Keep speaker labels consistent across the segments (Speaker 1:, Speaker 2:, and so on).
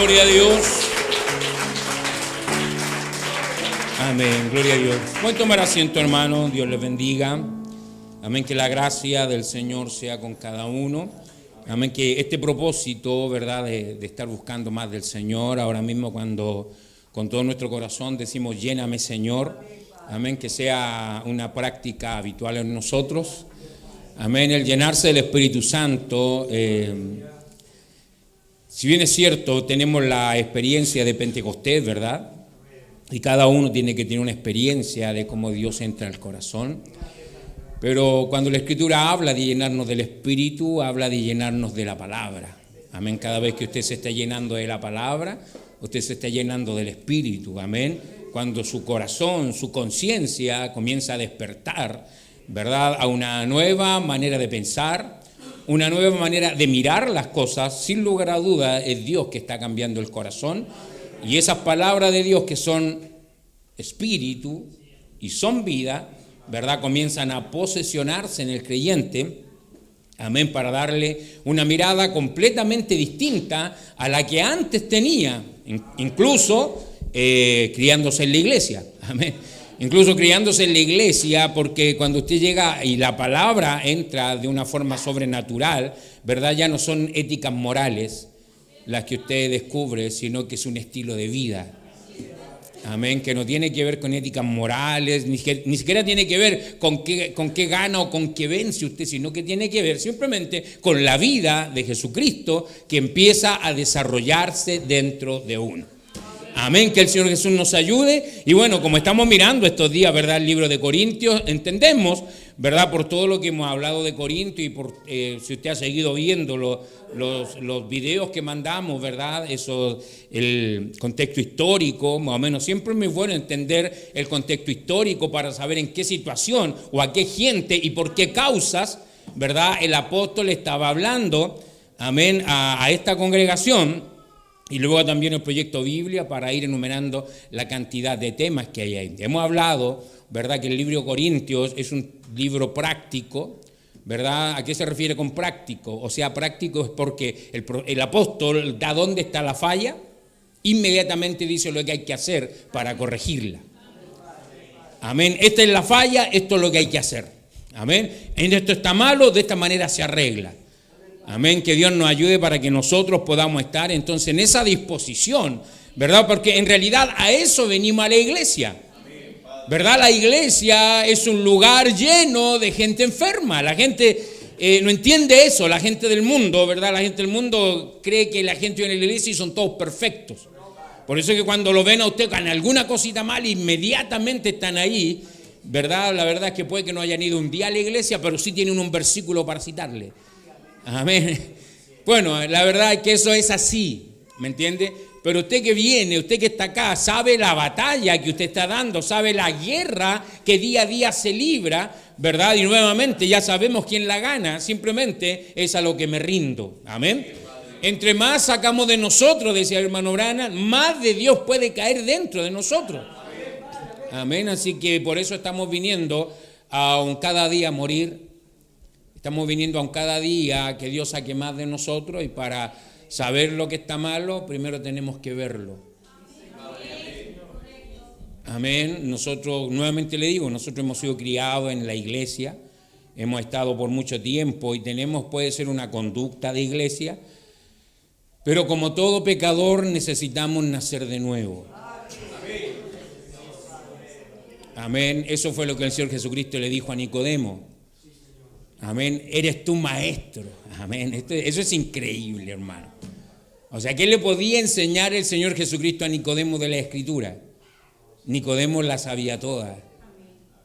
Speaker 1: gloria a Dios. Amén, gloria a Dios. Voy a tomar asiento, hermano, Dios les bendiga. Amén, que la gracia del Señor sea con cada uno. Amén, que este propósito, ¿verdad?, de estar buscando más del Señor, ahora mismo cuando con todo nuestro corazón decimos, lléname, Señor. Amén, que sea una práctica habitual en nosotros. Amén, el llenarse del Espíritu Santo. Si bien es cierto, tenemos la experiencia de Pentecostés, ¿verdad? Y cada uno tiene que tener una experiencia de cómo Dios entra en el corazón. Pero cuando la Escritura habla de llenarnos del Espíritu, habla de llenarnos de la palabra. Amén. Cada vez que usted se está llenando de la palabra, usted se está llenando del Espíritu. Amén. Cuando su corazón, su conciencia comienza a despertar, ¿verdad?, a una nueva manera de pensar, una nueva manera de mirar las cosas, sin lugar a duda es Dios que está cambiando el corazón. Y esas palabras de Dios que son espíritu y son vida, ¿verdad?, comienzan a posesionarse en el creyente, amén, para darle una mirada completamente distinta a la que antes tenía, incluso criándose en la iglesia, amén. Incluso criándose en la iglesia, porque cuando usted llega y la palabra entra de una forma sobrenatural, ¿verdad?, ya no son éticas morales las que usted descubre, sino que es un estilo de vida. Amén, que no tiene que ver con éticas morales, ni siquiera tiene que ver con qué gana o con qué vence usted, sino que tiene que ver simplemente con la vida de Jesucristo que empieza a desarrollarse dentro de uno. Amén, que el Señor Jesús nos ayude. Y bueno, como estamos mirando estos días, ¿verdad?, el libro de Corintios, entendemos, ¿verdad?, por todo lo que hemos hablado de Corintios y por si usted ha seguido viendo los videos que mandamos, ¿verdad?, eso, el contexto histórico, más o menos, siempre es muy bueno entender el contexto histórico para saber en qué situación o a qué gente y por qué causas, ¿verdad?, el apóstol estaba hablando, amén, a esta congregación. Y luego también el proyecto Biblia para ir enumerando la cantidad de temas que hay ahí. Hemos hablado, ¿verdad?, que el libro de Corintios es un libro práctico, ¿verdad? ¿A qué se refiere con práctico? O sea, práctico es porque el apóstol da dónde está la falla, inmediatamente dice lo que hay que hacer para corregirla. Amén. Esta es la falla, esto es lo que hay que hacer. Amén. En esto está malo, de esta manera se arregla. Amén, que Dios nos ayude para que nosotros podamos estar entonces en esa disposición, ¿verdad? Porque en realidad a eso venimos a la iglesia, ¿verdad? La iglesia es un lugar lleno de gente enferma. La gente no entiende eso, la gente del mundo, ¿verdad? La gente del mundo cree que la gente viene a la iglesia y son todos perfectos. Por eso es que cuando lo ven a usted con alguna cosita mal, inmediatamente están ahí, ¿verdad? La verdad es que puede que no hayan ido un día a la iglesia, pero sí tienen un versículo para citarle. Amén. Bueno, la verdad es que eso es así, ¿me entiende? Pero usted que viene, usted que está acá, sabe la batalla que usted está dando, sabe la guerra que día a día se libra, ¿verdad? Y nuevamente ya sabemos quién la gana, simplemente es a lo que me rindo. Amén. Entre más sacamos de nosotros, decía el hermano Branham, más de Dios puede caer dentro de nosotros. Amén. Así que por eso estamos viniendo a cada día a morir. Estamos viniendo a cada día que Dios saque más de nosotros, y para saber lo que está malo, primero tenemos que verlo. Amén. Nosotros, nuevamente le digo, nosotros hemos sido criados en la iglesia, hemos estado por mucho tiempo y tenemos, puede ser una conducta de iglesia, pero como todo pecador necesitamos nacer de nuevo. Amén. Eso fue lo que el Señor Jesucristo le dijo a Nicodemo. Amén, eres tu maestro. Amén, eso es increíble, hermano. O sea, ¿qué le podía enseñar el Señor Jesucristo a Nicodemo de la Escritura? Nicodemo la sabía toda.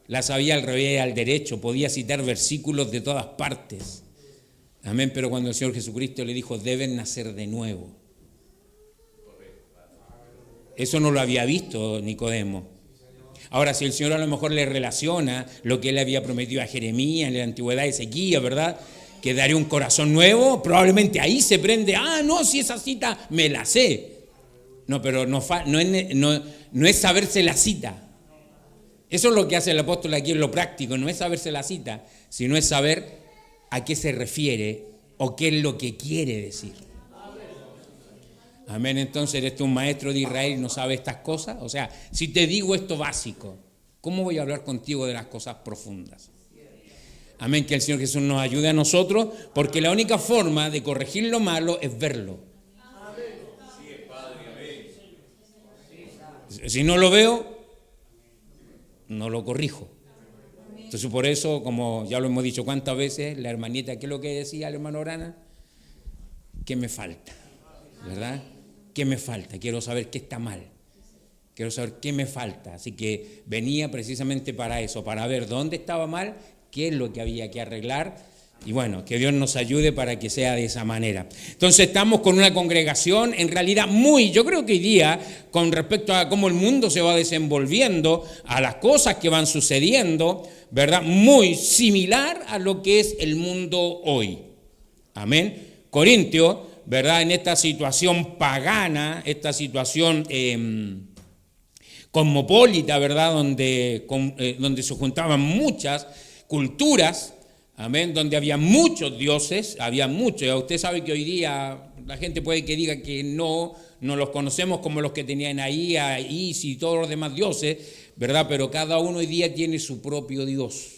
Speaker 1: La sabía al revés y al derecho. Podía citar versículos de todas partes. Amén, pero cuando el Señor Jesucristo le dijo, deben nacer de nuevo. Eso no lo había visto Nicodemo. Ahora, si el Señor a lo mejor le relaciona lo que Él había prometido a Jeremías en la antigüedad de Ezequiel, ¿verdad?, que daré un corazón nuevo, probablemente ahí se prende, no, si esa cita me la sé. No, pero no es saberse la cita. Eso es lo que hace el apóstol aquí en lo práctico, no es saberse la cita, sino es saber a qué se refiere o qué es lo que quiere decir. Amén, entonces eres tú un maestro de Israel y no sabes estas cosas. O sea, si te digo esto básico, ¿cómo voy a hablar contigo de las cosas profundas? Amén, que el Señor Jesús nos ayude a nosotros, porque la única forma de corregir lo malo es verlo. Si no lo veo, no lo corrijo. Entonces por eso, como ya lo hemos dicho cuántas veces, la hermanita, ¿qué es lo que decía el hermano Orana? ¿Qué me falta? ¿Verdad? ¿Qué me falta? Quiero saber qué está mal. Quiero saber qué me falta. Así que venía precisamente para eso, para ver dónde estaba mal, qué es lo que había que arreglar. Y bueno, que Dios nos ayude para que sea de esa manera. Entonces estamos con una congregación en realidad yo creo que hoy día, con respecto a cómo el mundo se va desenvolviendo, a las cosas que van sucediendo, ¿verdad? Muy similar a lo que es el mundo hoy. Amén. Corintios, ¿verdad? En esta situación pagana, esta situación cosmopolita, ¿verdad? Donde se juntaban muchas culturas, amén, donde había muchos dioses, había muchos. Usted sabe que hoy día la gente puede que diga que no los conocemos como los que tenían ahí, a Isis y todos los demás dioses, ¿verdad? Pero cada uno hoy día tiene su propio Dios.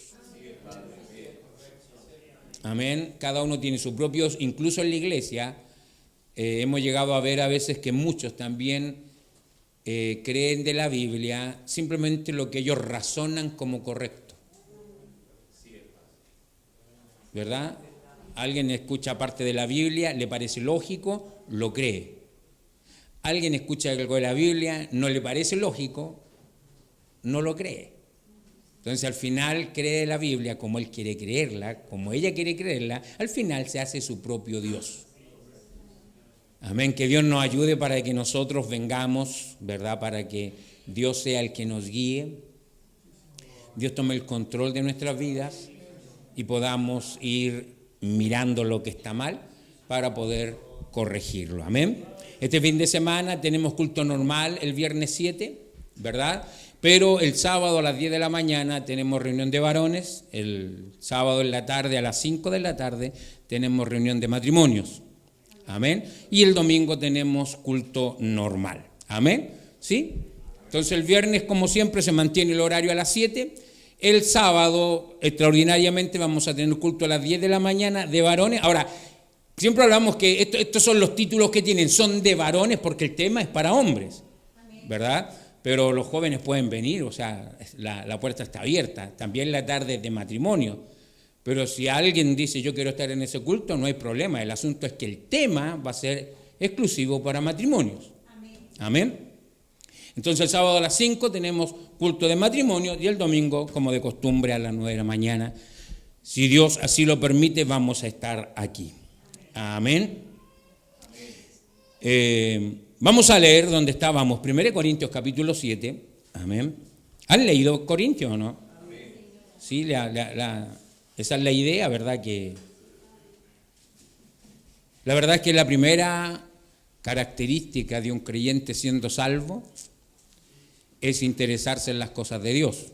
Speaker 1: Amén, cada uno tiene su propio Dios, incluso en la iglesia. Hemos llegado a ver a veces que muchos también creen de la Biblia simplemente lo que ellos razonan como correcto. ¿Verdad? Alguien escucha parte de la Biblia, le parece lógico, lo cree. Alguien escucha algo de la Biblia, no le parece lógico, no lo cree. Entonces al final cree la Biblia como él quiere creerla, como ella quiere creerla, al final se hace su propio Dios. Amén, que Dios nos ayude para que nosotros vengamos, ¿verdad? Para que Dios sea el que nos guíe, Dios tome el control de nuestras vidas y podamos ir mirando lo que está mal para poder corregirlo. Amén. Este fin de semana tenemos culto normal el viernes 7, ¿verdad? Pero el sábado a las 10 de la mañana tenemos reunión de varones, el sábado en la tarde a las 5 de la tarde tenemos reunión de matrimonios. Amén. Y el domingo tenemos culto normal. Amén. ¿Sí? Entonces el viernes, como siempre, se mantiene el horario a las 7. El sábado, extraordinariamente, vamos a tener culto a las 10 de la mañana de varones. Ahora, siempre hablamos que estos son los títulos que tienen, son de varones porque el tema es para hombres, ¿verdad? Pero los jóvenes pueden venir, o sea, la puerta está abierta. También la tarde es de matrimonio. Pero si alguien dice yo quiero estar en ese culto, no hay problema. El asunto es que el tema va a ser exclusivo para matrimonios. Amén. Entonces el sábado a las 5 tenemos culto de matrimonio y el domingo, como de costumbre, a las 9 de la mañana. Si Dios así lo permite, vamos a estar aquí. Amén. Vamos a leer donde estábamos, 1 Corintios capítulo 7. Amén. ¿Han leído Corintios o no? Amén. Sí, esa es la idea, ¿verdad? La verdad es que la primera característica de un creyente siendo salvo es interesarse en las cosas de Dios.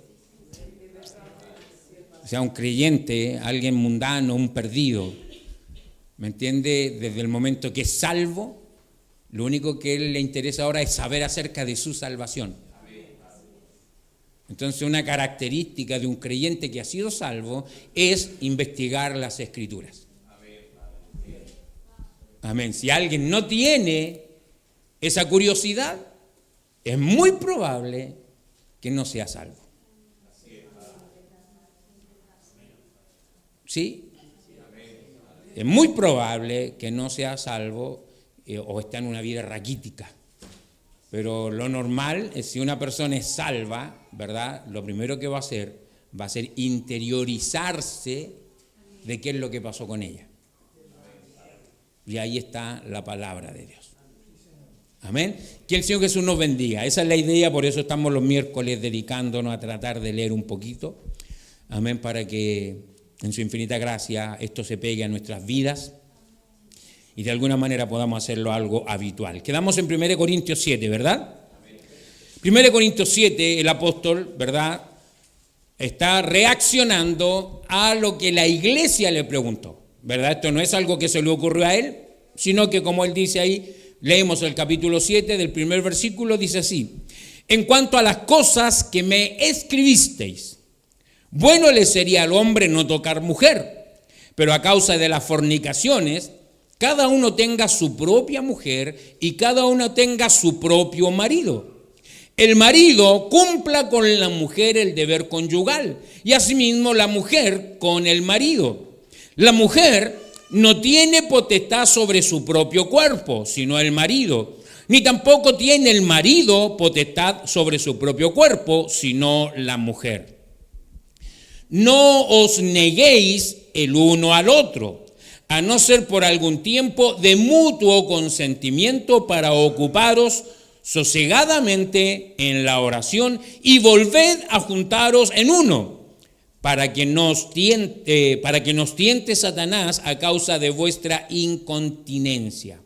Speaker 1: O sea, un creyente, alguien mundano, un perdido, ¿me entiende? Desde el momento que es salvo, lo único que a él le interesa ahora es saber acerca de su salvación. Entonces, una característica de un creyente que ha sido salvo es investigar las Escrituras. Amén. Si alguien no tiene esa curiosidad, es muy probable que no sea salvo. ¿Sí? Es muy probable que no sea salvo o está en una vida raquítica. Pero lo normal es, si una persona es salva, ¿verdad? Lo primero que va a ser interiorizarse de qué es lo que pasó con ella. Y ahí está la palabra de Dios. Amén. Que el Señor Jesús nos bendiga. Esa es la idea, por eso estamos los miércoles dedicándonos a tratar de leer un poquito. Amén, para que en su infinita gracia esto se pegue a nuestras vidas y de alguna manera podamos hacerlo algo habitual. Quedamos en 1 Corintios 7, ¿verdad? 1 Corintios 7, el apóstol, ¿verdad?, está reaccionando a lo que la iglesia le preguntó, ¿verdad? Esto no es algo que se le ocurrió a él, sino que, como él dice ahí, leemos el capítulo 7 del primer versículo, dice así: en cuanto a las cosas que me escribisteis, bueno le sería al hombre no tocar mujer, pero a causa de las fornicaciones, cada uno tenga su propia mujer y cada uno tenga su propio marido. El marido cumpla con la mujer el deber conyugal y asimismo la mujer con el marido. La mujer no tiene potestad sobre su propio cuerpo, sino el marido, ni tampoco tiene el marido potestad sobre su propio cuerpo, sino la mujer. No os neguéis el uno al otro, a no ser por algún tiempo de mutuo consentimiento para ocuparos sosegadamente en la oración y volved a juntaros en uno, para que nos tiente Satanás a causa de vuestra incontinencia.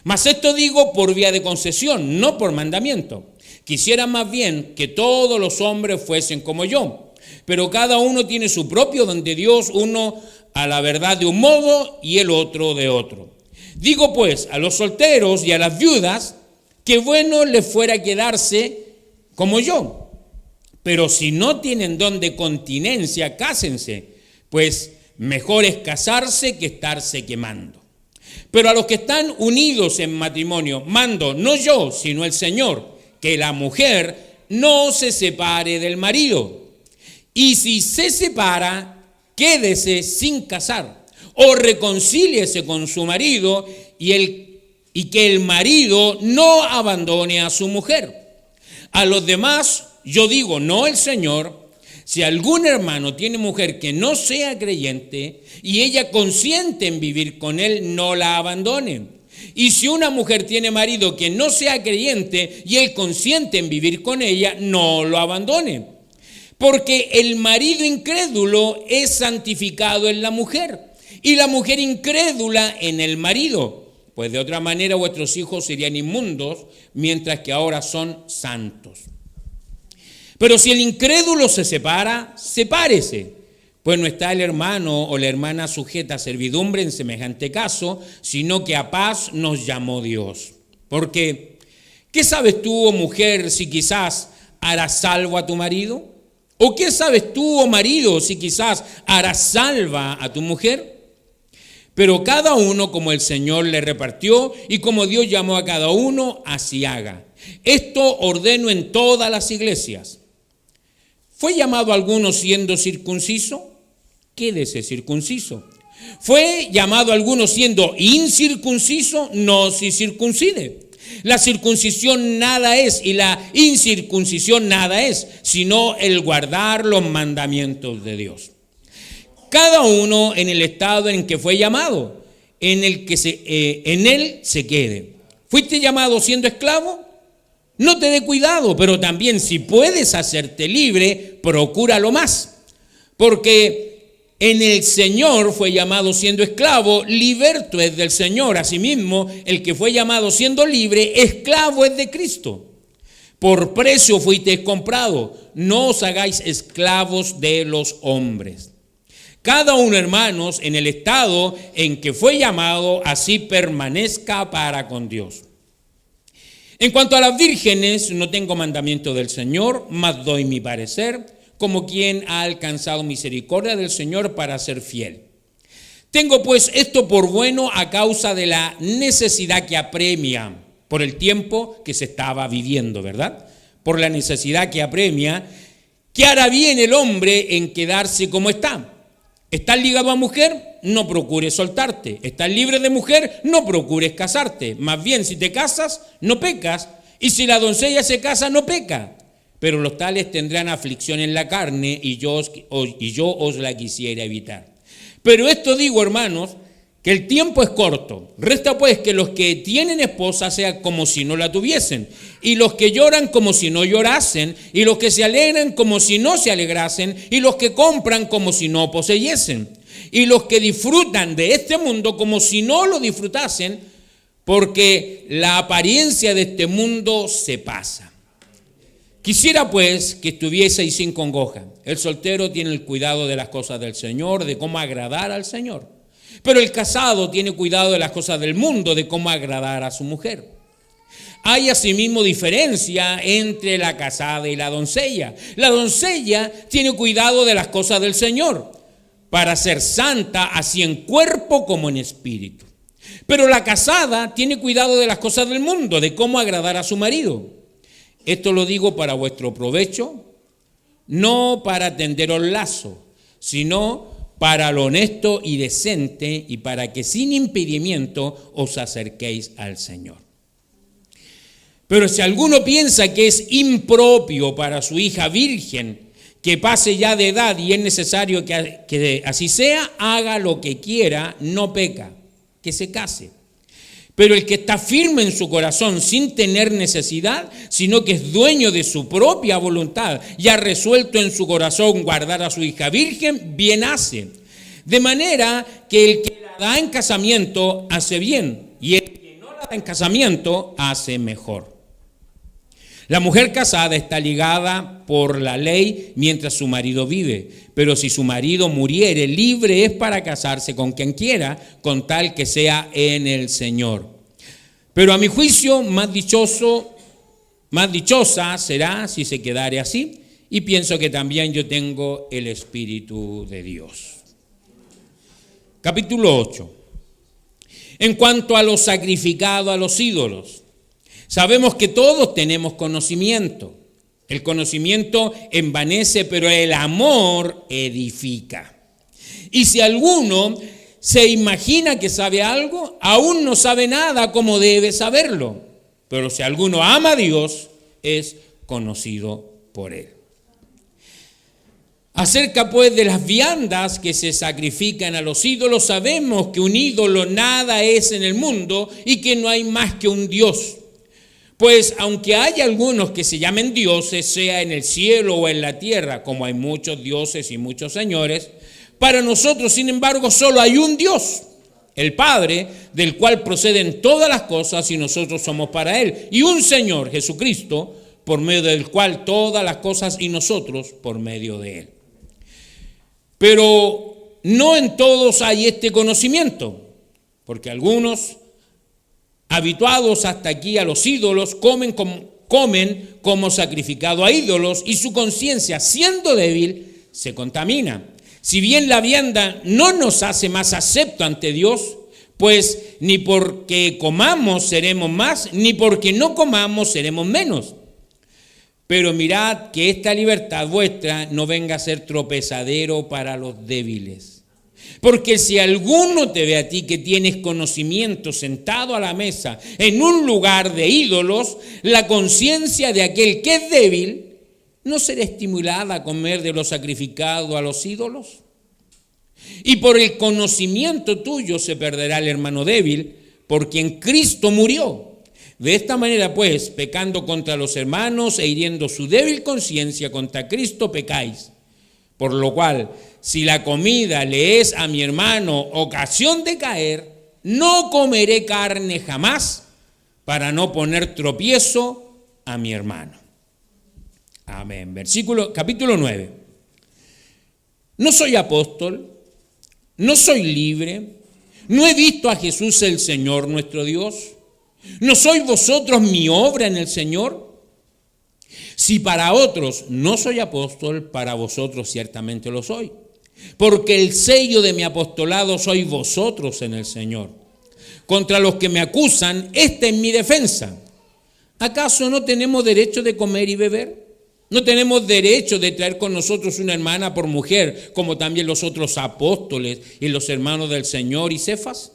Speaker 1: Mas esto digo por vía de concesión, no por mandamiento. Quisiera más bien que todos los hombres fuesen como yo, pero cada uno tiene su propio don de Dios, uno a la verdad de un modo y el otro de otro. Digo pues a los solteros y a las viudas que bueno les fuera quedarse como yo, pero si no tienen don de continencia, cásense, pues mejor es casarse que estarse quemando. Pero a los que están unidos en matrimonio, mando, no yo, sino el Señor, que la mujer no se separe del marido. Y si se separa, quédese sin casar, o reconcíliese con su marido, y que el marido no abandone a su mujer. A los demás, yo digo, no el Señor, si algún hermano tiene mujer que no sea creyente y ella consiente en vivir con él, no la abandone. Y si una mujer tiene marido que no sea creyente y él consiente en vivir con ella, no lo abandone. Porque el marido incrédulo es santificado en la mujer y la mujer incrédula en el marido. Pues de otra manera vuestros hijos serían inmundos, mientras que ahora son santos. Pero si el incrédulo se separa, sepárese, pues no está el hermano o la hermana sujeta a servidumbre en semejante caso, sino que a paz nos llamó Dios. Porque, ¿qué sabes tú, oh mujer, si quizás harás salvo a tu marido? ¿O qué sabes tú, oh marido, si quizás harás salva a tu mujer? Pero cada uno como el Señor le repartió y como Dios llamó a cada uno, así haga. Esto ordeno en todas las iglesias. ¿Fue llamado alguno siendo circunciso? Quédese circunciso. ¿Fue llamado alguno siendo incircunciso? No se circuncide. La circuncisión nada es y la incircuncisión nada es, sino el guardar los mandamientos de Dios. Cada uno en el estado en que fue llamado, en él se quede. ¿Fuiste llamado siendo esclavo? No te dé cuidado, pero también si puedes hacerte libre, procúralo más. Porque en el Señor fue llamado siendo esclavo, liberto es del Señor. Asimismo, el que fue llamado siendo libre, esclavo es de Cristo. Por precio fuisteis comprado, no os hagáis esclavos de los hombres. Cada uno, hermanos, en el estado en que fue llamado, así permanezca para con Dios. En cuanto a las vírgenes, no tengo mandamiento del Señor, mas doy mi parecer, como quien ha alcanzado misericordia del Señor para ser fiel. Tengo pues esto por bueno a causa de la necesidad que apremia por el tiempo que se estaba viviendo, ¿verdad? Por la necesidad que apremia, ¿qué hará bien el hombre en quedarse como está? ¿Estás ligado a mujer? No procures soltarte. ¿Estás libre de mujer? No procures casarte. Más bien, si te casas, no pecas. Y si la doncella se casa, no peca. Pero los tales tendrán aflicción en la carne y yo os la quisiera evitar. Pero esto digo, hermanos, que el tiempo es corto. Resta pues que los que tienen esposa sean como si no la tuviesen, y los que lloran como si no llorasen, y los que se alegran como si no se alegrasen, y los que compran como si no poseyesen, y los que disfrutan de este mundo como si no lo disfrutasen, porque la apariencia de este mundo se pasa. Quisiera pues que estuvieseis sin congoja. El soltero tiene el cuidado de las cosas del Señor, de cómo agradar al Señor. Pero el casado tiene cuidado de las cosas del mundo, de cómo agradar a su mujer. Hay asimismo diferencia entre la casada y la doncella. La doncella tiene cuidado de las cosas del Señor, para ser santa así en cuerpo como en espíritu. Pero la casada tiene cuidado de las cosas del mundo, de cómo agradar a su marido. Esto lo digo para vuestro provecho, no para tenderos lazo, sino para lo honesto y decente, y para que sin impedimento os acerquéis al Señor. Pero si alguno piensa que es impropio para su hija virgen que pase ya de edad y es necesario que así sea, haga lo que quiera, no peca, que se case. Pero el que está firme en su corazón sin tener necesidad, sino que es dueño de su propia voluntad y ha resuelto en su corazón guardar a su hija virgen, bien hace. De manera que el que la da en casamiento hace bien, y el que no la da en casamiento hace mejor. La mujer casada está ligada por la ley mientras su marido vive, pero si su marido muriere, libre es para casarse con quien quiera, con tal que sea en el Señor. Pero a mi juicio, más dichosa será si se quedare así, y pienso que también yo tengo el Espíritu de Dios. Capítulo 8. En cuanto a lo sacrificado a los ídolos, sabemos que todos tenemos conocimiento. El conocimiento envanece, pero el amor edifica. Y si alguno se imagina que sabe algo, aún no sabe nada como debe saberlo. Pero si alguno ama a Dios, es conocido por Él. Acerca pues de las viandas que se sacrifican a los ídolos, sabemos que un ídolo nada es en el mundo y que no hay más que un Dios. Pues aunque haya algunos que se llamen dioses, sea en el cielo o en la tierra, como hay muchos dioses y muchos señores, para nosotros, sin embargo, solo hay un Dios, el Padre, del cual proceden todas las cosas y nosotros somos para Él, y un Señor, Jesucristo, por medio del cual todas las cosas y nosotros por medio de Él. Pero no en todos hay este conocimiento, porque algunos, habituados hasta aquí a los ídolos, comen como sacrificado a ídolos, y su conciencia, siendo débil, se contamina. Si bien la vianda no nos hace más acepto ante Dios, pues ni porque comamos seremos más, ni porque no comamos seremos menos. Pero mirad que esta libertad vuestra no venga a ser tropezadero para los débiles. Porque si alguno te ve a ti que tienes conocimiento sentado a la mesa en un lugar de ídolos, la conciencia de aquel que es débil ¿no será estimulada a comer de lo sacrificado a los ídolos? Y por el conocimiento tuyo se perderá el hermano débil, por quien Cristo murió. De esta manera, pues, pecando contra los hermanos e hiriendo su débil conciencia contra Cristo, pecáis. Por lo cual, si la comida le es a mi hermano ocasión de caer, no comeré carne jamás para no poner tropiezo a mi hermano. Amén. Capítulo 9. No soy apóstol, no soy libre, no he visto a Jesús el Señor nuestro Dios. ¿No sois vosotros mi obra en el Señor? Si para otros no soy apóstol, para vosotros ciertamente lo soy. Porque el sello de mi apostolado sois vosotros en el Señor. Contra los que me acusan, esta es mi defensa. ¿Acaso no tenemos derecho de comer y beber? ¿No tenemos derecho de traer con nosotros una hermana por mujer, como también los otros apóstoles y los hermanos del Señor y Cefas?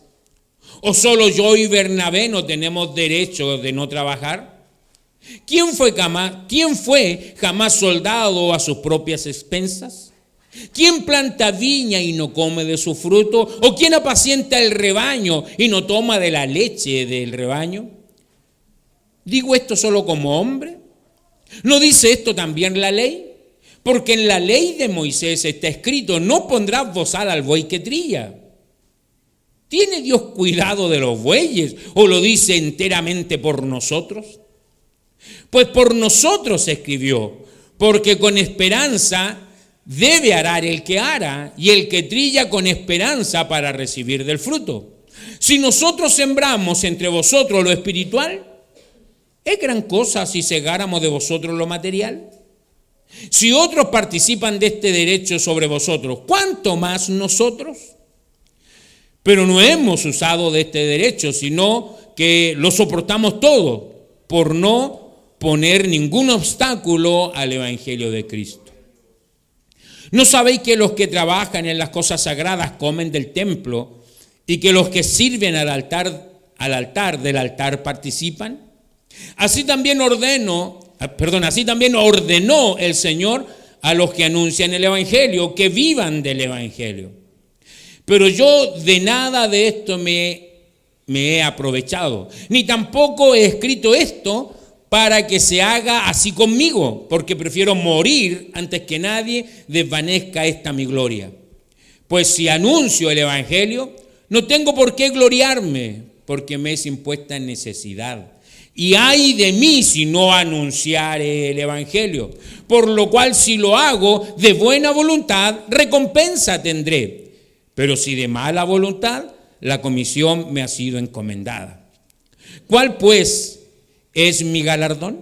Speaker 1: ¿O solo yo y Bernabé no tenemos derecho de no trabajar? ¿Quién fue jamás soldado a sus propias expensas? ¿Quién planta viña y no come de su fruto? ¿O quién apacienta el rebaño y no toma de la leche del rebaño? ¿Digo esto solo como hombre? ¿No dice esto también la ley? Porque en la ley de Moisés está escrito: no pondrás bozal al buey que trilla. ¿Tiene Dios cuidado de los bueyes o lo dice enteramente por nosotros? Pues por nosotros se escribió, porque con esperanza Debe arar el que ara y el que trilla con esperanza para recibir del fruto. Si nosotros sembramos entre vosotros lo espiritual, ¿es gran cosa si segáramos de vosotros lo material? Si otros participan de este derecho sobre vosotros, ¿cuánto más nosotros? Pero no hemos usado de este derecho, sino que lo soportamos todo por no poner ningún obstáculo al Evangelio de Cristo. ¿No sabéis que los que trabajan en las cosas sagradas comen del templo y que los que sirven al altar del altar participan? Así también ordenó el Señor a los que anuncian el Evangelio, que vivan del Evangelio. Pero yo de nada de esto me he aprovechado, ni tampoco he escrito esto para que se haga así conmigo, porque prefiero morir antes que nadie desvanezca esta mi gloria. Pues si anuncio el Evangelio, no tengo por qué gloriarme, porque me es impuesta en necesidad. Y ay de mí si no anunciare el Evangelio, por lo cual si lo hago de buena voluntad, recompensa tendré. Pero si de mala voluntad, la comisión me ha sido encomendada. ¿Cuál pues es mi galardón?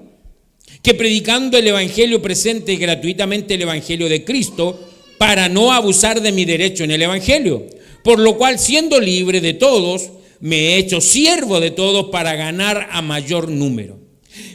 Speaker 1: Que predicando el Evangelio presente gratuitamente el Evangelio de Cristo, para no abusar de mi derecho en el Evangelio. Por lo cual, siendo libre de todos, me he hecho siervo de todos para ganar a mayor número.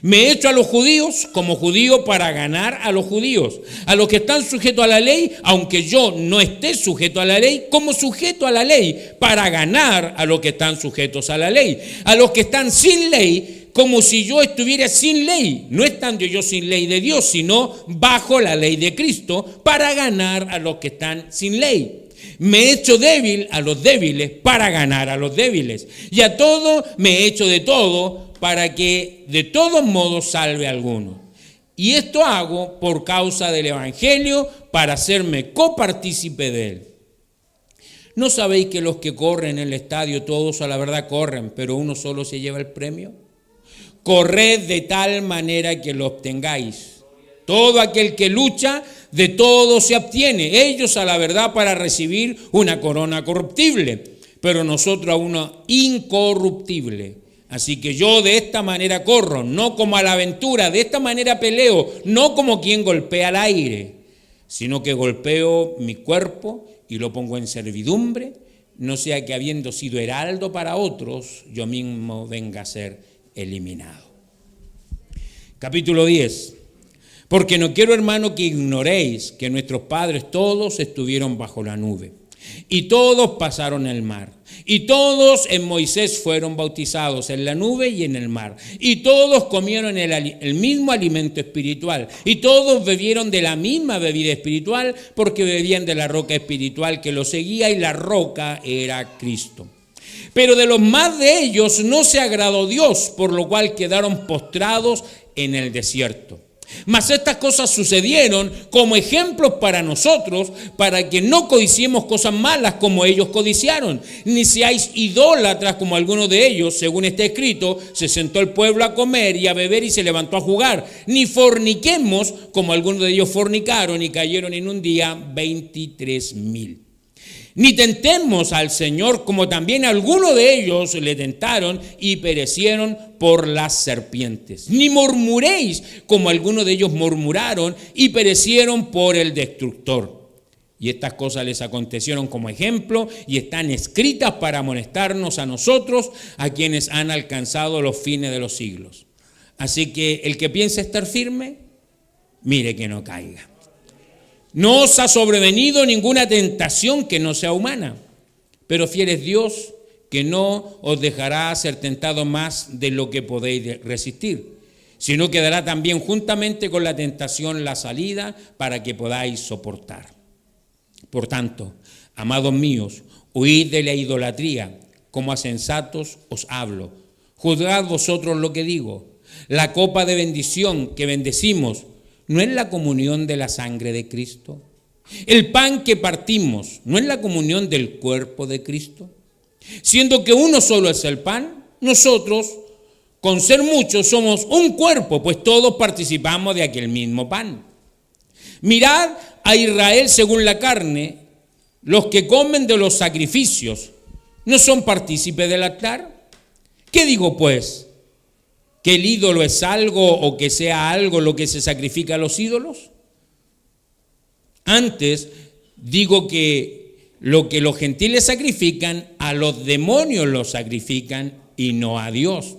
Speaker 1: Me he hecho a los judíos como judío para ganar a los judíos, a los que están sujetos a la ley, aunque yo no esté sujeto a la ley, como sujeto a la ley, para ganar a los que están sujetos a la ley, a los que están sin ley, como si yo estuviera sin ley, no estando yo sin ley de Dios, sino bajo la ley de Cristo, para ganar a los que están sin ley. Me he hecho débil a los débiles para ganar a los débiles. Y a todo me he hecho de todo para que de todos modos salve a alguno. Y esto hago por causa del Evangelio, para hacerme copartícipe de él. ¿No sabéis que los que corren en el estadio todos a la verdad corren, pero uno solo se lleva el premio? Corred de tal manera que lo obtengáis. Todo aquel que lucha, de todo se abstiene. Ellos a la verdad para recibir una corona corruptible, pero nosotros a una incorruptible. Así que yo de esta manera corro, no como a la aventura, de esta manera peleo, no como quien golpea al aire, sino que golpeo mi cuerpo y lo pongo en servidumbre, no sea que habiendo sido heraldo para otros, yo mismo venga a ser eliminado. Capítulo 10. Porque no quiero, hermano, que ignoréis que nuestros padres todos estuvieron bajo la nube, y todos pasaron el mar, y todos en Moisés fueron bautizados en la nube y en el mar, y todos comieron el mismo alimento espiritual, y todos bebieron de la misma bebida espiritual, porque bebían de la roca espiritual que los seguía, y la roca era Cristo. Pero de los más de ellos no se agradó Dios, por lo cual quedaron postrados en el desierto. Mas estas cosas sucedieron como ejemplos para nosotros, para que no codiciemos cosas malas como ellos codiciaron, ni seáis idólatras como algunos de ellos, según está escrito, se sentó el pueblo a comer y a beber y se levantó a jugar, ni forniquemos como algunos de ellos fornicaron y cayeron en un día 23,000. Ni tentemos al Señor como también algunos de ellos le tentaron y perecieron por las serpientes. Ni murmuréis como algunos de ellos murmuraron y perecieron por el destructor. Y estas cosas les acontecieron como ejemplo y están escritas para amonestarnos a nosotros, a quienes han alcanzado los fines de los siglos. Así que el que piensa estar firme, mire que no caiga. No os ha sobrevenido ninguna tentación que no sea humana, pero fiel es Dios, que no os dejará ser tentados más de lo que podéis resistir, sino que dará también juntamente con la tentación la salida para que podáis soportar. Por tanto, amados míos, huid de la idolatría, como a sensatos os hablo. Juzgad vosotros lo que digo. La copa de bendición que bendecimos, ¿no es la comunión de la sangre de Cristo? El pan que partimos, ¿no es la comunión del cuerpo de Cristo? Siendo que uno solo es el pan, nosotros, con ser muchos, somos un cuerpo, pues todos participamos de aquel mismo pan. Mirad a Israel según la carne, los que comen de los sacrificios, ¿no son partícipes del altar? ¿Qué digo pues? ¿Que el ídolo es algo o que sea algo lo que se sacrifica a los ídolos? Antes digo que lo que los gentiles sacrifican, a los demonios los sacrifican y no a Dios.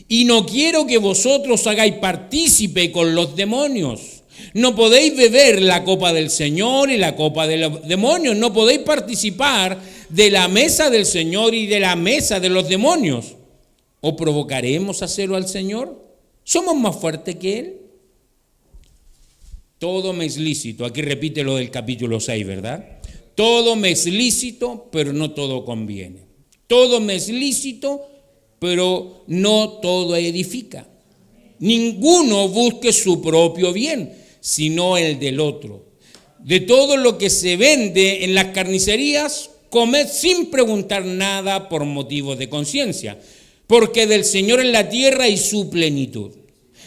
Speaker 1: Y no quiero que vosotros hagáis partícipe con los demonios. No podéis beber la copa del Señor y la copa de los demonios. No podéis participar de la mesa del Señor y de la mesa de los demonios. ¿O provocaremos a celo al Señor? ¿Somos más fuertes que Él? Todo me es lícito. Aquí repite lo del capítulo 6, ¿verdad? Todo me es lícito, pero no todo conviene. Todo me es lícito, pero no todo edifica. Ninguno busque su propio bien, sino el del otro. De todo lo que se vende en las carnicerías, comed sin preguntar nada por motivos de conciencia, porque del Señor es la tierra y su plenitud.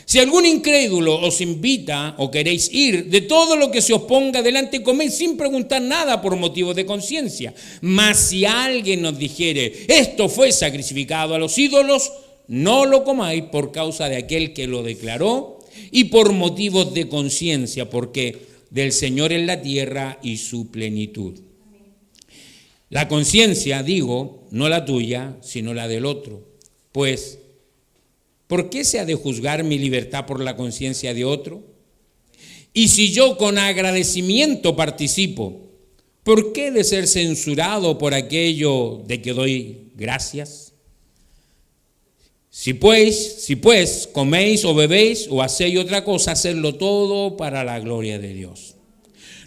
Speaker 1: Si algún incrédulo os invita o queréis ir, de todo lo que se os ponga delante, comed sin preguntar nada por motivos de conciencia. Mas si alguien nos dijere, esto fue sacrificado a los ídolos, no lo comáis por causa de aquel que lo declaró y por motivos de conciencia, porque del Señor es la tierra y su plenitud. La conciencia, digo, no la tuya, sino la del otro. Pues, ¿por qué se ha de juzgar mi libertad por la conciencia de otro? Y si yo con agradecimiento participo, ¿por qué he de ser censurado por aquello de que doy gracias? Si pues coméis o bebéis o hacéis otra cosa, hacedlo todo para la gloria de Dios.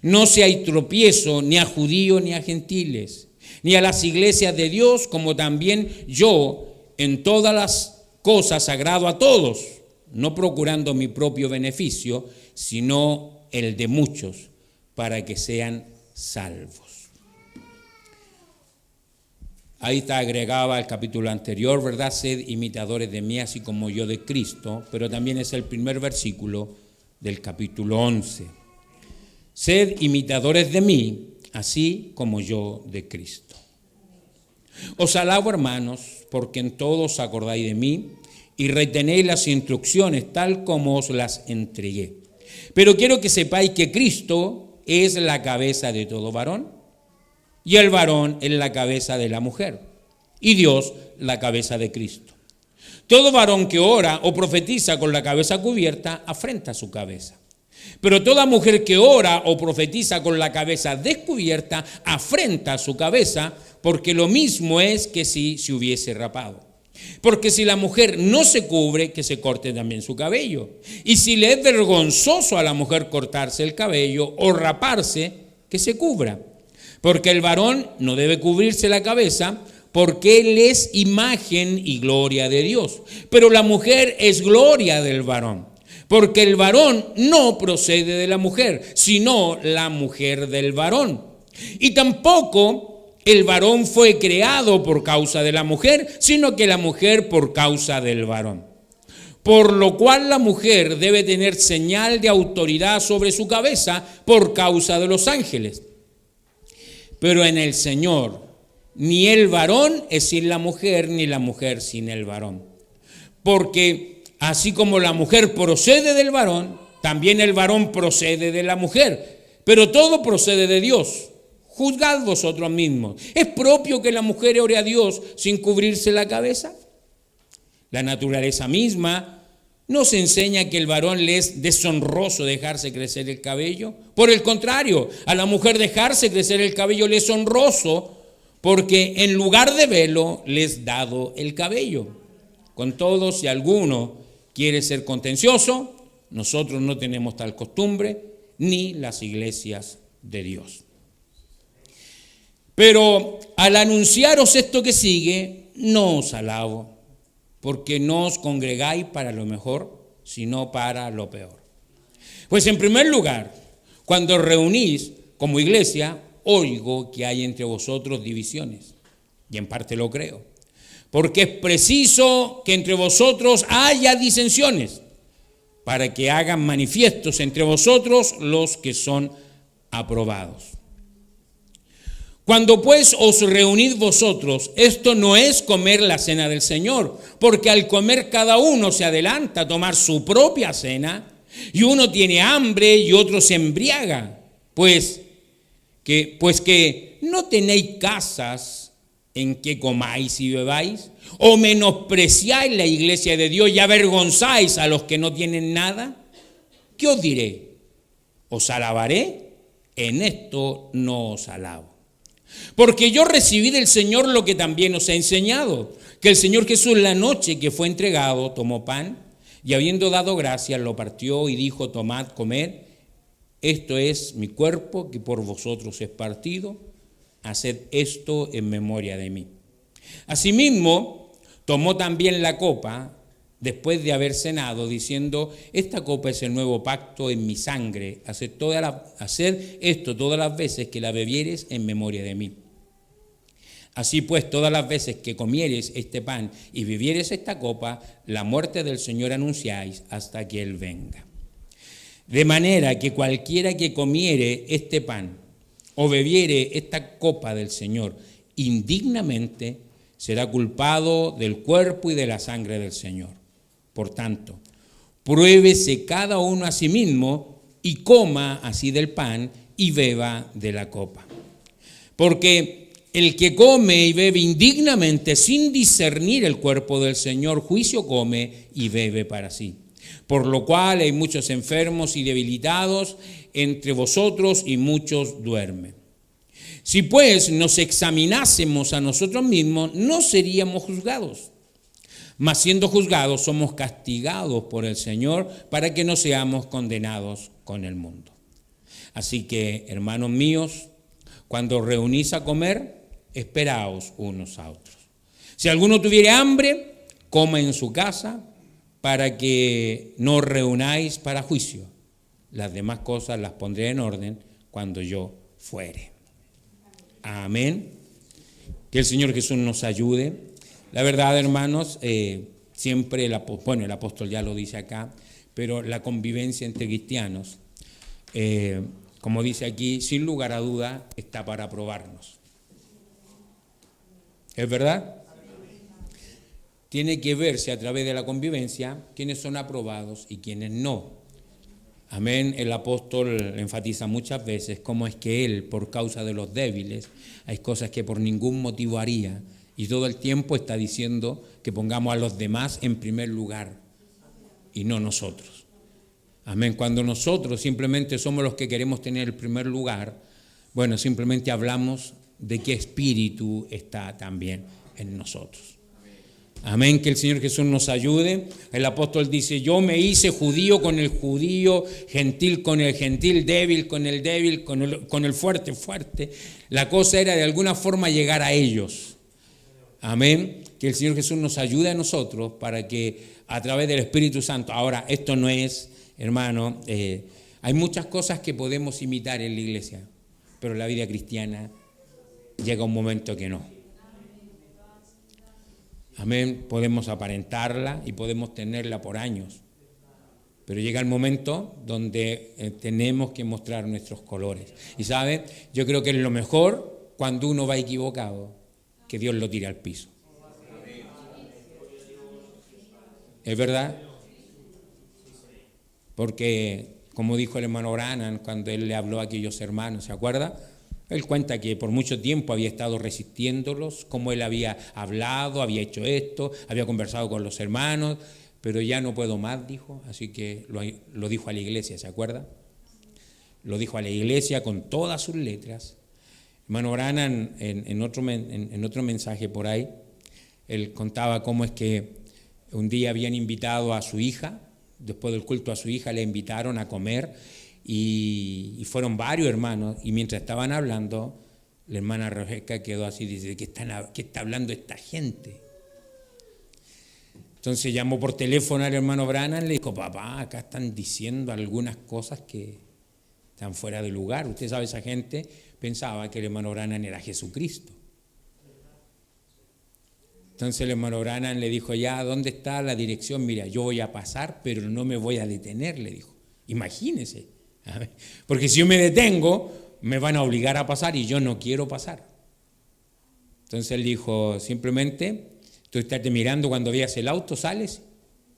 Speaker 1: No seáis tropiezo ni a judíos ni a gentiles, ni a las iglesias de Dios, como también yo en todas las cosas agrado a todos, no procurando mi propio beneficio, sino el de muchos, para que sean salvos. Ahí está agregaba el capítulo anterior, ¿verdad? Sed imitadores de mí, así como yo de Cristo, pero también es el primer versículo del capítulo 11. Sed imitadores de mí, así como yo de Cristo. Os alabo, hermanos, porque en todo os acordáis de mí y retenéis las instrucciones tal como os las entregué. Pero quiero que sepáis que Cristo es la cabeza de todo varón, y el varón es la cabeza de la mujer, y Dios la cabeza de Cristo. Todo varón que ora o profetiza con la cabeza cubierta afrenta su cabeza. Pero toda mujer que ora o profetiza con la cabeza descubierta afrenta su cabeza, porque lo mismo es que si se hubiese rapado. Porque si la mujer no se cubre, que se corte también su cabello. Y si le es vergonzoso a la mujer cortarse el cabello o raparse, que se cubra. Porque el varón no debe cubrirse la cabeza, porque él es imagen y gloria de Dios. Pero la mujer es gloria del varón. Porque el varón no procede de la mujer, sino la mujer del varón. Y tampoco el varón fue creado por causa de la mujer, sino que la mujer por causa del varón. Por lo cual la mujer debe tener señal de autoridad sobre su cabeza por causa de los ángeles. Pero en el Señor, ni el varón es sin la mujer, ni la mujer sin el varón. Porque así como la mujer procede del varón, también el varón procede de la mujer. Pero todo procede de Dios. Juzgad vosotros mismos. ¿Es propio que la mujer ore a Dios sin cubrirse la cabeza? La naturaleza misma nos enseña que el varón le es deshonroso dejarse crecer el cabello. Por el contrario, a la mujer dejarse crecer el cabello le es honroso, porque en lugar de velo le es dado el cabello. Con todo, si alguno quiere ser contencioso, nosotros no tenemos tal costumbre, ni las iglesias de Dios. Pero al anunciaros esto que sigue, no os alabo, porque no os congregáis para lo mejor, sino para lo peor. Pues en primer lugar, cuando os reunís como iglesia, oigo que hay entre vosotros divisiones, y en parte lo creo, porque es preciso que entre vosotros haya disensiones, para que hagan manifiestos entre vosotros los que son aprobados. Cuando pues os reunid vosotros, esto no es comer la cena del Señor, porque al comer cada uno se adelanta a tomar su propia cena, y uno tiene hambre y otro se embriaga, pues que no tenéis casas en que comáis y bebáis, o menospreciáis la iglesia de Dios y avergonzáis a los que no tienen nada. ¿Qué os diré? ¿Os alabaré? En esto no os alabo. Porque yo recibí del Señor lo que también os he enseñado, que el Señor Jesús la noche que fue entregado tomó pan y habiendo dado gracias lo partió y dijo: tomad, comed, esto es mi cuerpo que por vosotros es partido, haced esto en memoria de mí. Asimismo tomó también la copa después de haber cenado, diciendo: esta copa es el nuevo pacto en mi sangre, haced esto todas las veces que la bebieres en memoria de mí. Así pues, todas las veces que comieres este pan y bebieres esta copa, la muerte del Señor anunciáis hasta que Él venga. De manera que cualquiera que comiere este pan o bebiere esta copa del Señor indignamente, será culpado del cuerpo y de la sangre del Señor. Por tanto, pruébese cada uno a sí mismo y coma así del pan y beba de la copa. Porque el que come y bebe indignamente sin discernir el cuerpo del Señor, juicio come y bebe para sí. Por lo cual hay muchos enfermos y debilitados entre vosotros y muchos duermen. Si pues nos examinásemos a nosotros mismos, no seríamos juzgados. Mas siendo juzgados, somos castigados por el Señor para que no seamos condenados con el mundo. Así que, hermanos míos, cuando reunís a comer, esperaos unos a otros. Si alguno tuviere hambre, coma en su casa, para que no os reunáis para juicio. Las demás cosas las pondré en orden cuando yo fuere. Amén. Que el Señor Jesús nos ayude. La verdad, hermanos, siempre el apóstol ya lo dice acá, pero la convivencia entre cristianos, como dice aquí, sin lugar a duda, está para probarnos. ¿Es verdad? Tiene que verse a través de la convivencia quiénes son aprobados y quiénes no. Amén. El apóstol enfatiza muchas veces cómo es que él, por causa de los débiles, hay cosas que por ningún motivo haría, y todo el tiempo está diciendo que pongamos a los demás en primer lugar y no nosotros. Amén. Cuando nosotros simplemente somos los que queremos tener el primer lugar, bueno, simplemente hablamos de qué espíritu está también en nosotros. Amén, que el Señor Jesús nos ayude. El apóstol dice: yo me hice judío con el judío, gentil con el gentil, débil con el débil, con el fuerte, fuerte. La cosa era de alguna forma llegar a ellos. Amén, que el Señor Jesús nos ayude a nosotros para que a través del Espíritu Santo, ahora esto no es, hermano, hay muchas cosas que podemos imitar en la iglesia, pero en la vida cristiana llega un momento que no. Amén, podemos aparentarla y podemos tenerla por años, pero llega el momento donde tenemos que mostrar nuestros colores. Y ¿sabe? Yo creo que es lo mejor cuando uno va equivocado, que Dios lo tire al piso. ¿Es verdad? Porque, como dijo el hermano Branham cuando él le habló a aquellos hermanos, ¿se acuerda? Él cuenta que por mucho tiempo había estado resistiéndolos, como él había hablado, había hecho esto, había conversado con los hermanos, pero ya no puedo más, dijo, así que lo dijo a la iglesia, ¿se acuerda? Lo dijo a la iglesia con todas sus letras. Hermano Branham, en otro mensaje por ahí, él contaba cómo es que un día habían invitado a su hija, después del culto a su hija le invitaron a comer, y fueron varios hermanos, y mientras estaban hablando, la hermana Rebeca quedó así, dice: ¿qué está hablando esta gente? Entonces llamó por teléfono al hermano Branham, le dijo: papá, acá están diciendo algunas cosas que están fuera de lugar. Usted sabe, esa gente pensaba que el hermano Branham era Jesucristo. Entonces el hermano Branham le dijo, ya, ¿dónde está la dirección? Mira, yo voy a pasar, pero no me voy a detener, le dijo. Imagínese, porque si yo me detengo, me van a obligar a pasar y yo no quiero pasar. Entonces él dijo, simplemente, tú estás mirando cuando veas el auto, sales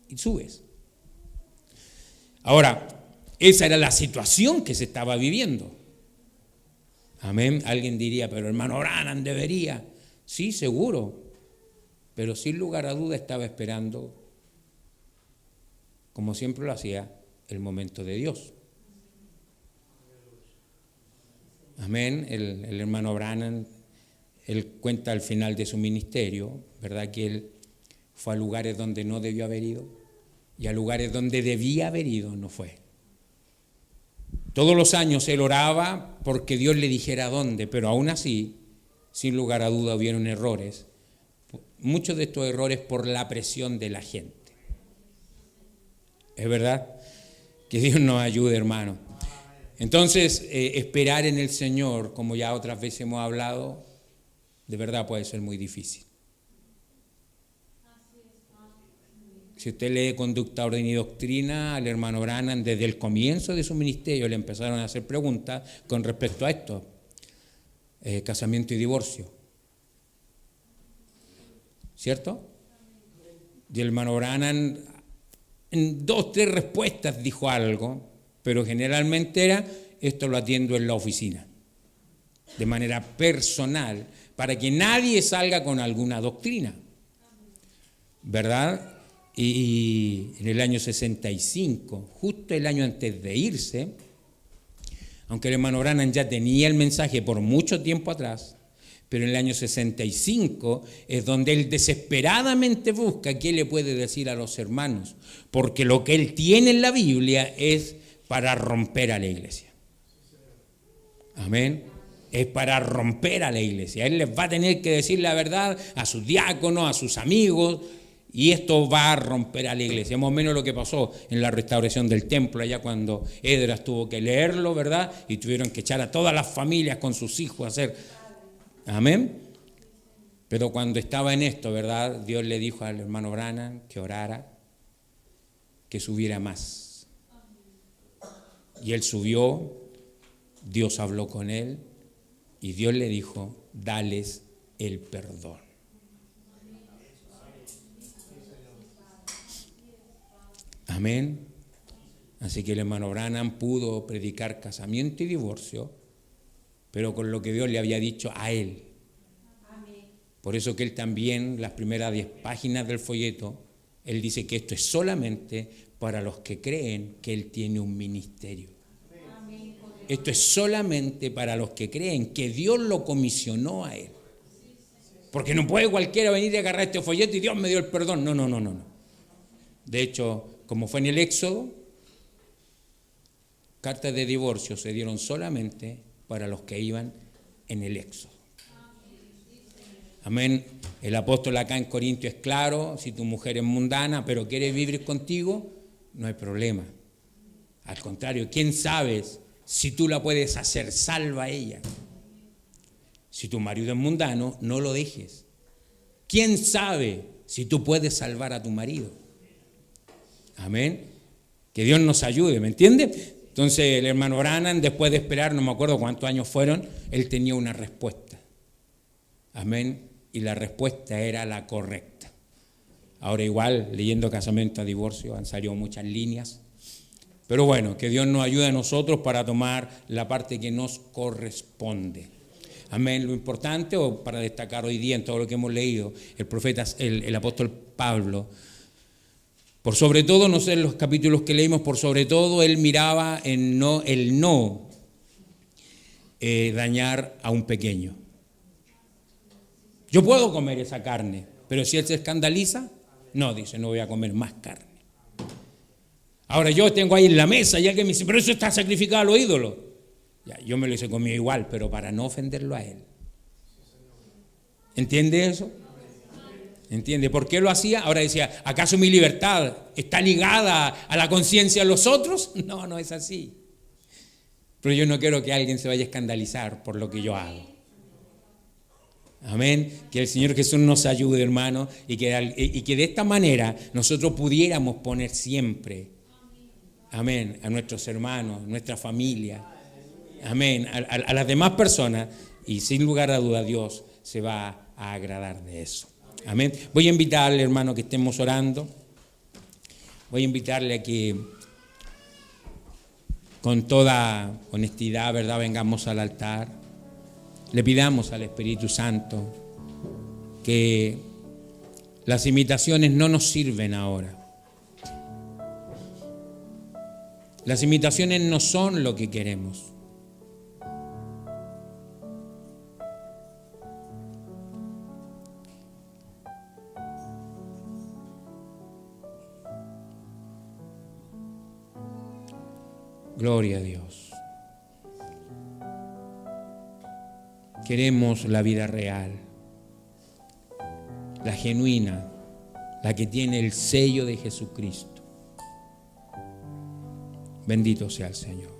Speaker 1: y subes. Ahora, esa era la situación que se estaba viviendo. Amén. Alguien diría, pero hermano Branham debería. Sí, seguro. Pero sin lugar a duda estaba esperando, como siempre lo hacía, el momento de Dios. Amén. El hermano Branham, él cuenta al final de su ministerio, ¿verdad? Que él fue a lugares donde no debió haber ido y a lugares donde debía haber ido no fue. Todos los años él oraba porque Dios le dijera dónde, pero aún así, sin lugar a duda, hubieron errores. Muchos de estos errores por la presión de la gente. ¿Es verdad? Que Dios nos ayude, hermano. Entonces, esperar en el Señor, como ya otras veces hemos hablado, de verdad puede ser muy difícil. Si usted lee Conducta, Orden y Doctrina, al hermano Branham, desde el comienzo de su ministerio le empezaron a hacer preguntas con respecto a esto, casamiento y divorcio. ¿Cierto? Y el hermano Branham en 2, 3 respuestas dijo algo, pero generalmente era, esto lo atiendo en la oficina, de manera personal, para que nadie salga con alguna doctrina, ¿verdad? Y en el año 65, justo el año antes de irse, aunque el hermano Branham ya tenía el mensaje por mucho tiempo atrás, pero en el año 65 es donde él desesperadamente busca qué le puede decir a los hermanos, porque lo que él tiene en la Biblia es para romper a la iglesia. Amén. Es para romper a la iglesia. Él les va a tener que decir la verdad a sus diáconos, a sus amigos, y esto va a romper a la iglesia. Más o menos lo que pasó en la restauración del templo, allá cuando Esdras tuvo que leerlo, ¿verdad? Y tuvieron que echar a todas las familias con sus hijos a hacer... Amén. Pero cuando estaba en esto, ¿verdad? Dios le dijo al hermano Branham que orara, que subiera más. Y él subió, Dios habló con él y Dios le dijo, dales el perdón. Amén. Así que el hermano Branham pudo predicar casamiento y divorcio, pero con lo que Dios le había dicho a él. Por eso que él también, las primeras 10 páginas del folleto, él dice que esto es solamente para los que creen que él tiene un ministerio. Esto es solamente para los que creen que Dios lo comisionó a él. Porque no puede cualquiera venir y agarrar este folleto y Dios me dio el perdón. No. De hecho, como fue en el Éxodo, cartas de divorcio se dieron solamente para los que iban en el Éxodo. Amén. El apóstol acá en Corintios es claro, si tu mujer es mundana, pero quiere vivir contigo, no hay problema. Al contrario, ¿quién sabe si tú la puedes hacer salva a ella? Si tu marido es mundano, no lo dejes. ¿Quién sabe si tú puedes salvar a tu marido? Amén. Que Dios nos ayude, ¿me entiende? Entonces el hermano Branham, después de esperar, no me acuerdo cuántos años fueron, él tenía una respuesta. Amén. Y la respuesta era la correcta. Ahora igual, leyendo Casamiento a Divorcio, han salido muchas líneas. Pero bueno, que Dios nos ayude a nosotros para tomar la parte que nos corresponde. Amén. Lo importante, o para destacar hoy día en todo lo que hemos leído, el profeta, el apóstol Pablo, por sobre todo, no sé en los capítulos que leímos, por sobre todo él miraba en el no dañar a un pequeño. Yo puedo comer esa carne, pero si él se escandaliza, no, dice, no voy a comer más carne. Ahora yo tengo ahí en la mesa, ya que me dice, pero eso está sacrificado a los ídolos. Ya, yo me lo hice comido igual, pero para no ofenderlo a él. ¿Entiende eso? ¿Entiende? ¿Por qué lo hacía? Ahora decía, ¿acaso mi libertad está ligada a la conciencia de los otros? No, no es así. Pero yo no quiero que alguien se vaya a escandalizar por lo que yo hago. Amén. Que el Señor Jesús nos ayude, hermano, y que de esta manera nosotros pudiéramos poner siempre, amén, a nuestros hermanos, nuestra familia, amén, a las demás personas, y sin lugar a duda Dios se va a agradar de eso. Amén. Voy a invitarle, hermano, que estemos orando. Voy a invitarle a que con toda honestidad, ¿verdad?, vengamos al altar. Le pidamos al Espíritu Santo que las imitaciones no nos sirven ahora. Las imitaciones no son lo que queremos. Gloria a Dios. Queremos la vida real, la genuina, la que tiene el sello de Jesucristo. Bendito sea el Señor.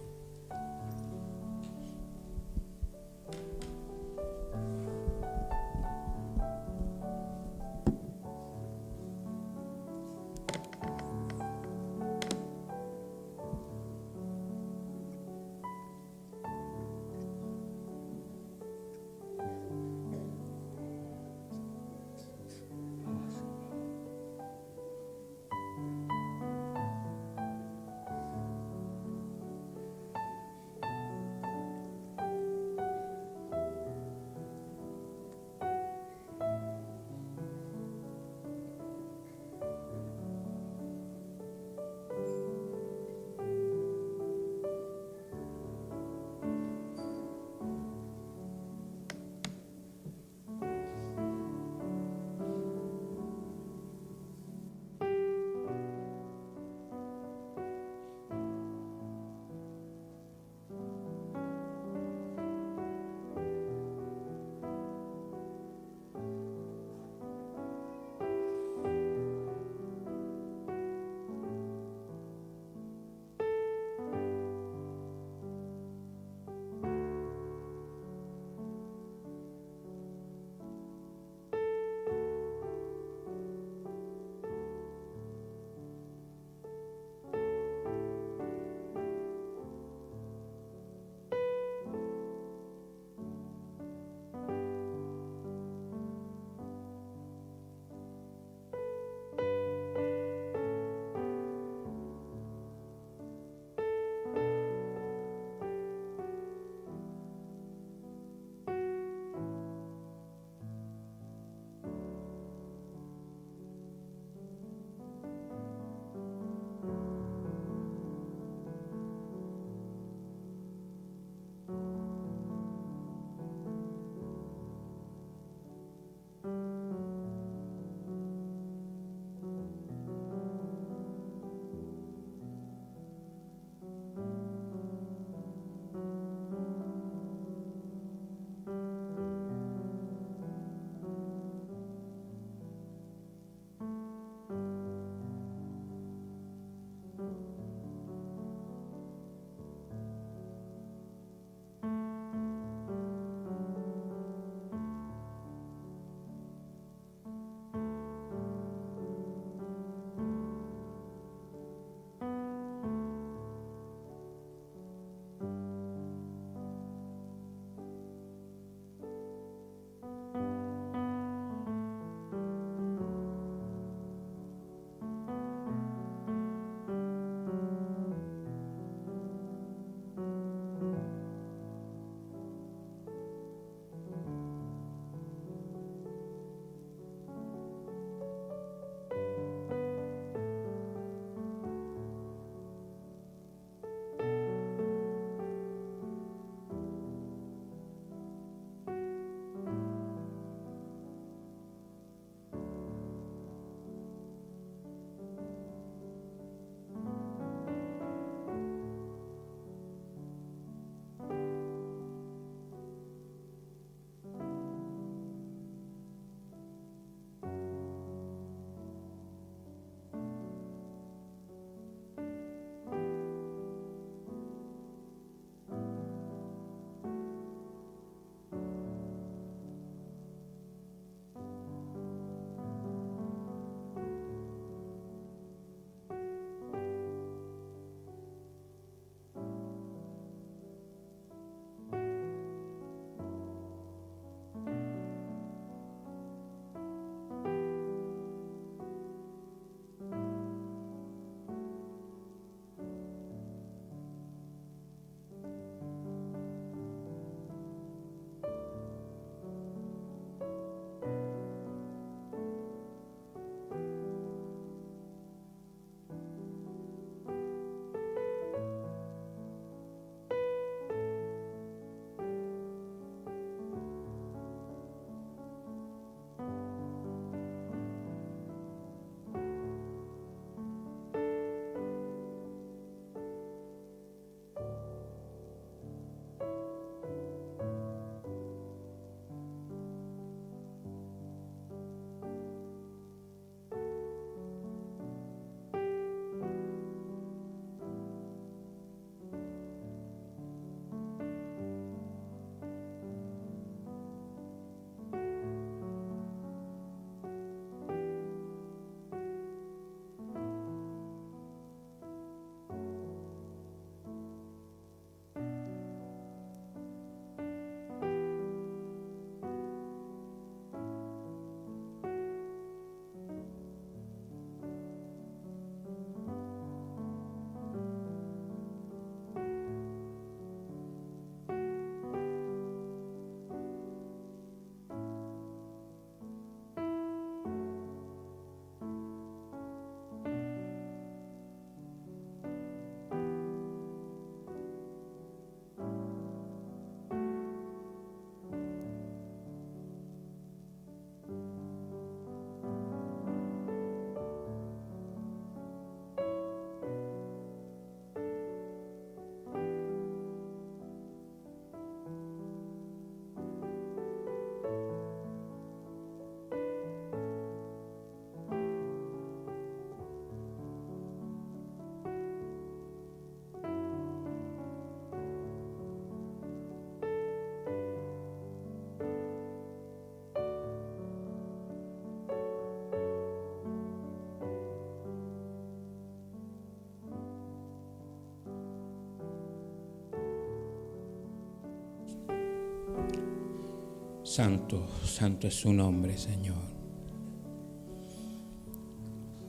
Speaker 1: Santo, santo es su nombre, Señor.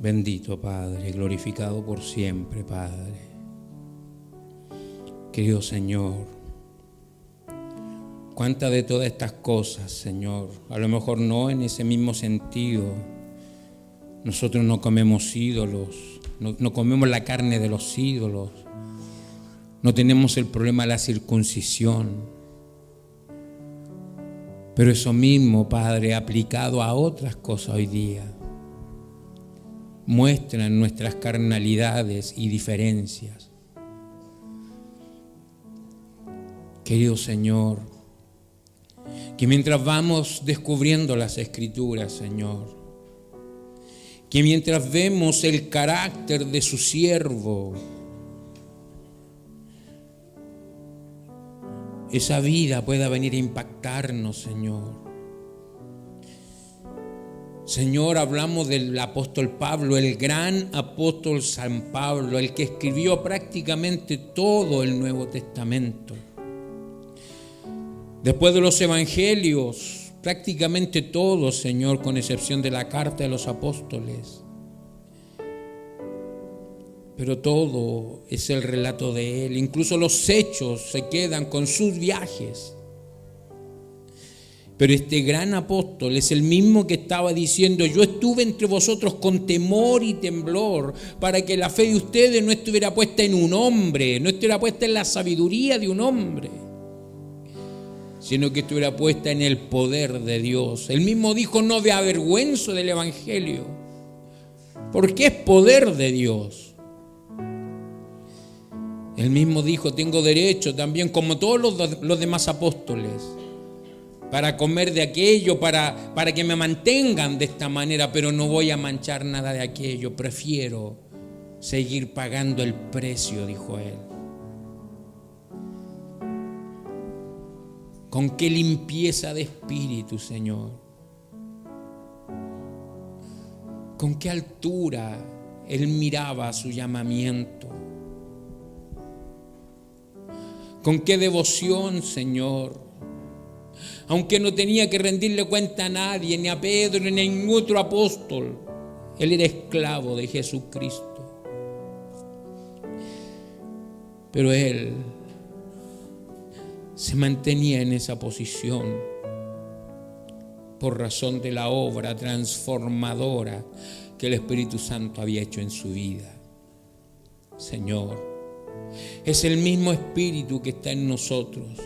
Speaker 1: Bendito Padre, glorificado por siempre, Padre. Querido Señor, cuántas de todas estas cosas, Señor, a lo mejor no en ese mismo sentido. Nosotros no comemos ídolos, no comemos la carne de los ídolos, no tenemos el problema de la circuncisión. Pero eso mismo, Padre, aplicado a otras cosas hoy día, muestran nuestras carnalidades y diferencias. Querido Señor, que mientras vamos descubriendo las Escrituras, Señor, que mientras vemos el carácter de su siervo, esa vida pueda venir a impactarnos, Señor. Señor, hablamos del apóstol Pablo, el gran apóstol San Pablo, el que escribió prácticamente todo el Nuevo Testamento. Después de los evangelios, prácticamente todos, Señor, con excepción de la carta de los apóstoles. Pero todo es el relato de él. Incluso los hechos se quedan con sus viajes. Pero este gran apóstol es el mismo que estaba diciendo: yo estuve entre vosotros con temor y temblor, para que la fe de ustedes no estuviera puesta en un hombre, no estuviera puesta en la sabiduría de un hombre, sino que estuviera puesta en el poder de Dios. Él mismo dijo: no me avergüenzo del evangelio, porque es poder de Dios. Él mismo dijo: tengo derecho también, como todos los demás apóstoles, para comer de aquello, para que me mantengan de esta manera, pero no voy a manchar nada de aquello, prefiero seguir pagando el precio, dijo él. Con qué limpieza de espíritu, Señor. Con qué altura él miraba su llamamiento. Con qué devoción, Señor. Aunque no tenía que rendirle cuenta a nadie, ni a Pedro, ni a ningún otro apóstol, él era esclavo de Jesucristo. Pero él se mantenía en esa posición por razón de la obra transformadora que el Espíritu Santo había hecho en su vida. Señor, es el mismo Espíritu que está en nosotros,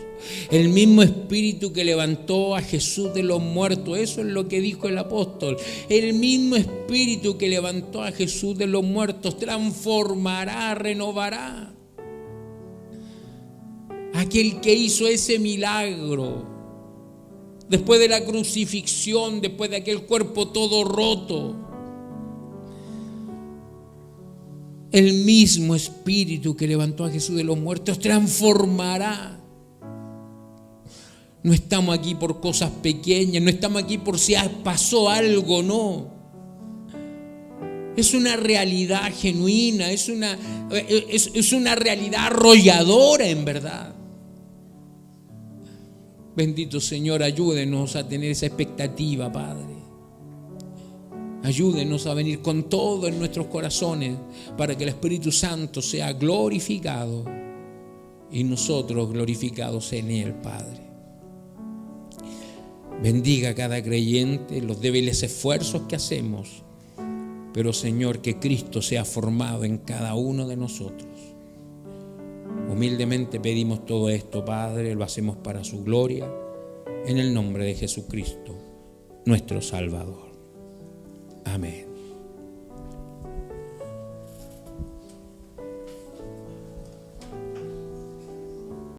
Speaker 1: el mismo Espíritu que levantó a Jesús de los muertos. Eso es lo que dijo el apóstol. El mismo Espíritu que levantó a Jesús de los muertos transformará, renovará. Aquel que hizo ese milagro después de la crucifixión, después de aquel cuerpo todo roto, el mismo Espíritu que levantó a Jesús de los muertos transformará. No estamos aquí por cosas pequeñas, no estamos aquí por si pasó algo, no. Es una realidad genuina, es una realidad arrolladora en verdad. Bendito Señor, ayúdenos a tener esa expectativa, Padre. Ayúdenos a venir con todo en nuestros corazones para que el Espíritu Santo sea glorificado y nosotros glorificados en Él, Padre. Bendiga a cada creyente los débiles esfuerzos que hacemos, pero Señor, que Cristo sea formado en cada uno de nosotros. Humildemente pedimos todo esto, Padre, lo hacemos para su gloria, en el nombre de Jesucristo, nuestro Salvador. Amén.